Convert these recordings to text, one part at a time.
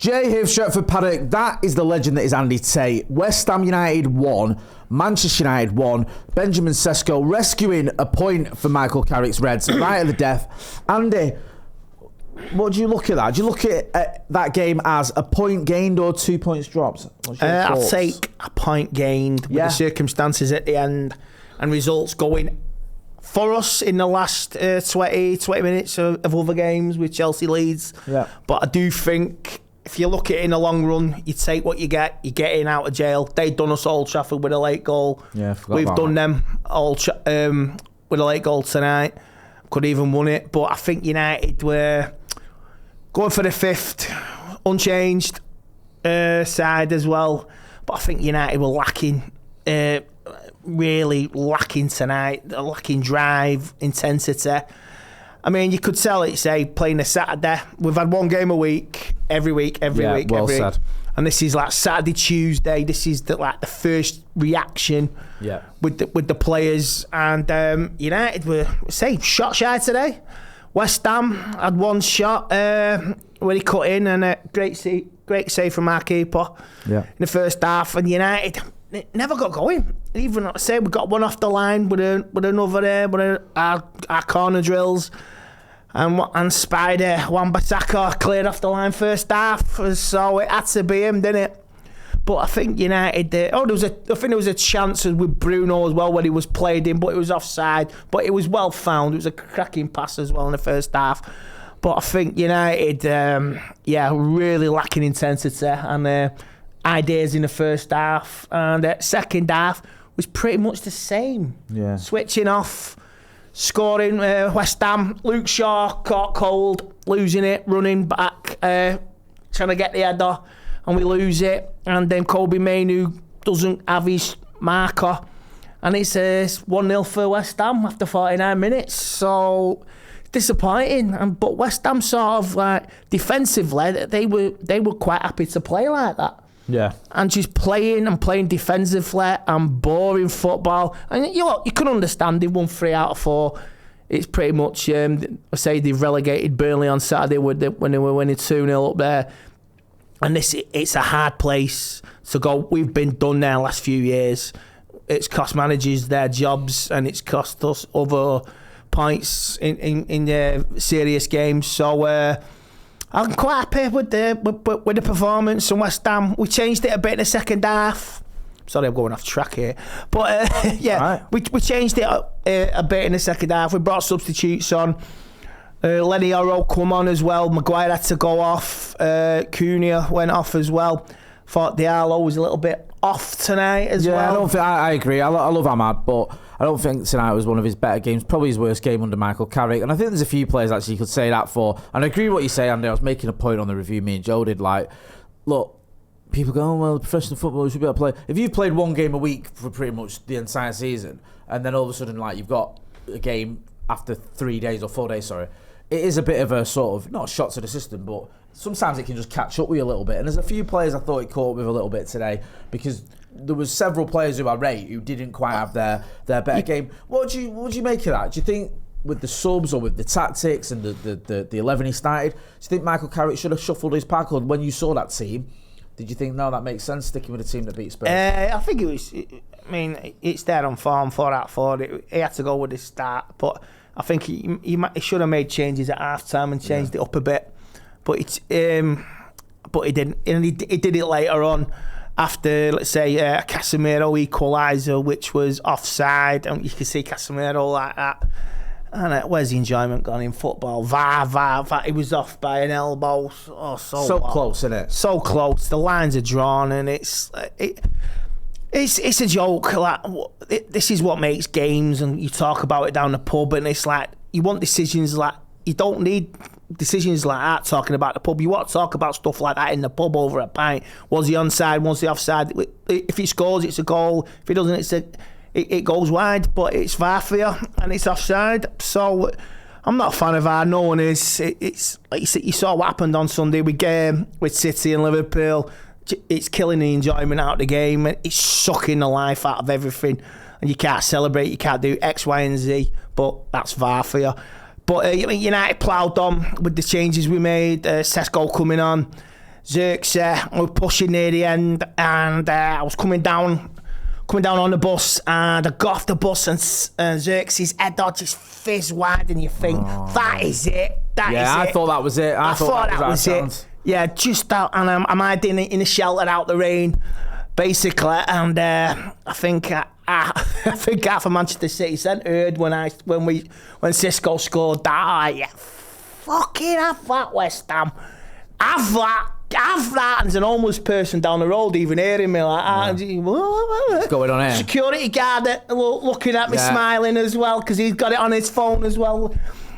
Jay here, Stretford, Paddock. That is the legend that is Andy Tate. West Ham United won. Manchester United won. Benjamin Sesko rescuing a point for Michael Carrick's Reds right at the death. Andy, what do you look at that? Do you look at that game as a point gained or 2 points dropped? I'll take a point gained with the circumstances at the end and results going for us in the last 20 minutes of other games with Chelsea Leeds. Yeah. But I do think if you look at it in the long run, you take what you get. You're getting out of jail. They've done us Old Trafford with a late goal. Yeah, we've done them all with a late goal tonight. Could even won it. But I think United were going for the fifth, unchanged side as well. But I think United were lacking, really lacking tonight. They're lacking drive, intensity. I mean, you could tell it, say, playing a Saturday. We've had one game a week, every week. Well said. And this is like Saturday, Tuesday. This is the first reaction with the players. And United were, say, shot shy today. West Ham had one shot when he cut in, and a great save from our keeper in the first half. And United never got going. Even say we got one off the line with another with our corner drills, and Spider Wan-Bissaka cleared off the line first half, so it had to be him, didn't it? But I think United. I think there was a chance with Bruno as well when he was played in, but it was offside. But it was well found. It was a cracking pass as well in the first half. But I think United, really lacking intensity and ideas in the first half, and second half was pretty much the same. Yeah. Switching off, scoring. West Ham, Luke Shaw caught cold, losing it, running back, trying to get the header, and we lose it. And then Kobe Mainoo doesn't have his marker, and it's 1-0 for West Ham after 49 minutes. So disappointing. But West Ham sort of defensively, they were quite happy to play like that. Yeah. And just playing defensively and boring football. And you can understand they won 3 out of 4. It's pretty much, I say they've relegated Burnley on Saturday when they were winning 2-0 up there. And it's a hard place to go. We've been done there the last few years. It's cost managers their jobs, and it's cost us other points in serious games. So I'm quite happy with the performance from West Ham. We changed it a bit in the second half. Sorry, I'm going off track here. But right. we changed it a bit in the second half. We brought substitutes on. Lenny Oro come on as well. Maguire had to go off. Cunha went off as well. Thought Diallo was a little bit off tonight as well. Yeah, I agree. I love Ahmad, but I don't think tonight was one of his better games. Probably his worst game under Michael Carrick. And I think there's a few players actually you could say that for. And I agree with what you say, Andy. I was making a point on the review me and Joe did. Look, people go, oh, well, professional football should be able to play. If you've played one game a week for pretty much the entire season, and then all of a sudden, you've got a game after 3 days or 4 days, sorry, it is a bit of a sort of, not a shot to the system, but sometimes it can just catch up with you a little bit. And there's a few players I thought it caught up with a little bit today, because there was several players who I rate who didn't quite have their better game. What do you make of that? Do you think with the subs or with the tactics and the 11 he started, do you think Michael Carrick should have shuffled his pack? Or when you saw that team, did you think, no, that makes sense, sticking with a team that beat Spurs? I think it was, it's there on form, 4 out of 4. He had to go with his start, but I think he should have made changes at half time and changed it up a bit, but he didn't. And he did it later on after, let's say, a Casemiro equalizer, which was offside, and you can see Casemiro like that. And where's the enjoyment gone in football? VAR. He was off by an elbow. Oh, so close, isn't it? So close. The lines are drawn, and it's a joke. This is what makes games, and you talk about it down the pub, and it's like you want decisions you don't need decisions like that talking about the pub. You want to talk about stuff like that in the pub over a pint. Was he onside? Was he offside? If he scores, it's a goal. If he doesn't, it goes wide. But it's VAR for you, and it's offside. So I'm not a fan of VAR. No one is. It's like you saw what happened on Sunday with City and Liverpool. It's killing the enjoyment out of the game. It's sucking the life out of everything, and you can't celebrate. You can't do X, Y, and Z. But that's VAR for you. But United ploughed on with the changes we made. Sesko coming on. Xerxes, we were pushing near the end, and I was coming down on the bus, and I got off the bus, and Xerxes' head just fizz wide, and you think, that is it. I thought that was it. I thought that was it. Yeah, just out, and I'm hiding in a shelter out the rain, basically, and I think half of Manchester City Centre heard when Sesko scored that. Fucking have that, West Ham. Have that. And there's an homeless person down the road even hearing me like, what's going on here? Security guard looking at me smiling as well because he's got it on his phone as well.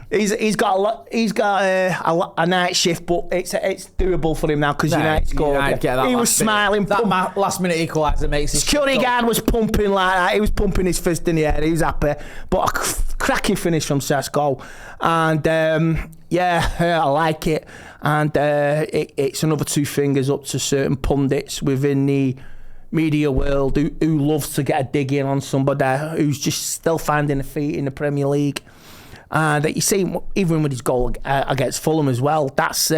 He's got a night shift, but it's doable for him now because United scored. He was smiling. That last minute equaliser makes it. Security guard was pumping like that. He was pumping his fist in the air. He was happy. But a cracking finish from Sesko, and I like it. And it's another 2 fingers up to certain pundits within the media world who loves to get a dig in on somebody who's just still finding a feet in the Premier League. And you see, even with his goal against Fulham as well, that's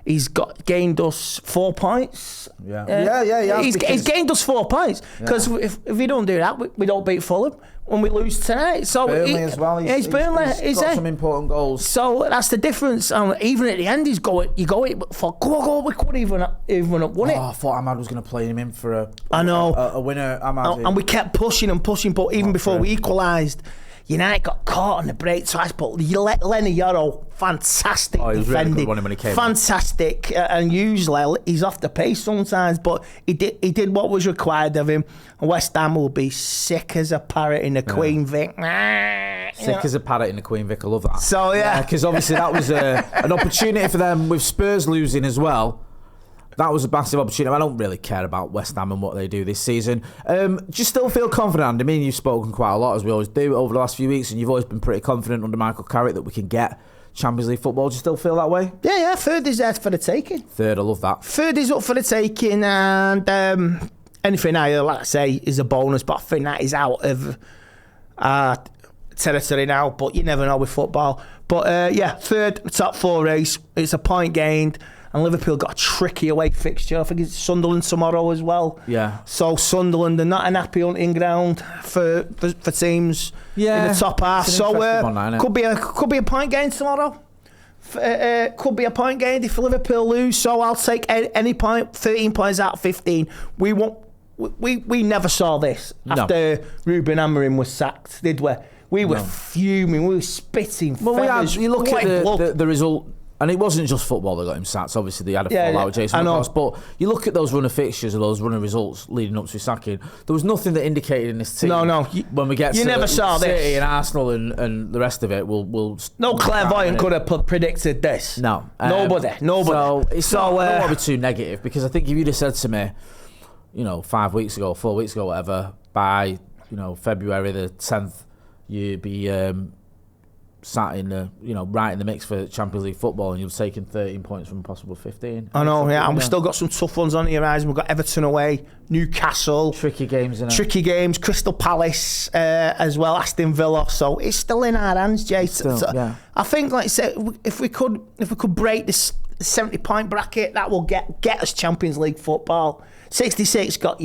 he's gained us 4 points. He's gained us 4 points because if we don't do that, we don't beat Fulham when we lose tonight. So Burnley as well. He's Burnley. He's got some important goals. So that's the difference. Even at the end, he's going. You go for go. We couldn't even have won it. I thought Ahmad was going to play him in for a winner. And we kept pushing and pushing, but even before we equalised, United got caught on the break twice, but Lenny Yoro, fantastic defending. Really good when he came fantastic, and usually he's off the pace sometimes, but he did what was required of him. And West Ham will be sick as a parrot in the Queen Vic. Sick as a parrot in the Queen Vic, I love that. So because obviously that was an opportunity for them with Spurs losing as well. That was a massive opportunity. I don't really care about West Ham and what they do this season. Do you still feel confident? I mean, you've spoken quite a lot, as we always do, over the last few weeks, and you've always been pretty confident under Michael Carrick that we can get Champions League football. Do you still feel that way? Yeah, third is there for the taking. Third, I love that. Third is up for the taking, and anything I like to say is a bonus, but I think that is out of territory now, but you never know with football. But third, top 4 race, it's a point gained. And Liverpool got a tricky away fixture. I think it's Sunderland tomorrow as well. Yeah. So Sunderland are not an happy hunting ground for teams in the top half. So could be a point gain tomorrow. Could be a point gain if Liverpool lose. So I'll take any point. 13 points out of 15. We won't. We never saw this after Ruben Amorim was sacked, did we? We were fuming. We were spitting. Well, you look at the result. And it wasn't just football that got him sacked. Obviously, they had a fallout with Jason McCross. But you look at those run of fixtures or those run of results leading up to his sacking, there was nothing that indicated in this team. No. When we get to never saw City this. and Arsenal and the rest of it, we'll no clairvoyant could have predicted this. No. Nobody. So I don't want to be too negative, because I think if you'd have said to me, 4 weeks ago, whatever, by, February the 10th, you'd be sat in the, right in the mix for Champions League football, and you've taken 13 points from possible 15. I know, and we've still got some tough ones on the horizon. We've got Everton away, Newcastle. Tricky games, Crystal Palace as well, Aston Villa. So it's still in our hands, Jay. I think, like I said, if we could break this 70-point bracket, that will get us Champions League football. 66 got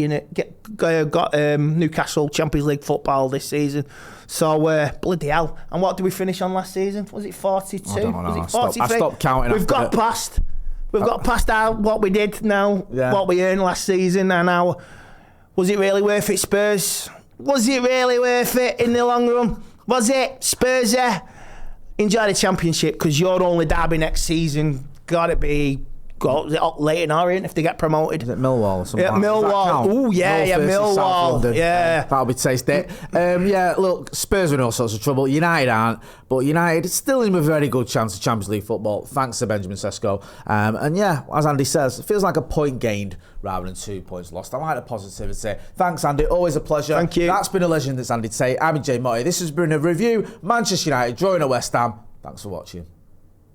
Newcastle Champions League football this season. So bloody hell! And what did we finish on last season? Was it 42? I don't know. Was it 43? I stopped counting. We've got past what we did now, what we earned last season, and now was it really worth it, Spurs? Was it really worth it in the long run? Was it, Spurs? Enjoy the Championship, because your only derby next season got to be. Leyton Orient if they get promoted. Is it Millwall or something? Yeah, Millwall. Oh, Millwall. Yeah. That'll be tasty. Look, Spurs are in all sorts of trouble. United aren't, but United still in with a very good chance of Champions League football, thanks to Benjamin Sesko. As Andy says, it feels like a point gained rather than 2 points lost. I like the positivity. Thanks, Andy. Always a pleasure. Thank you. That's been a legend. That's Andy Tate. I'm Jay Motti. This has been a review. Manchester United drawing at West Ham. Thanks for watching.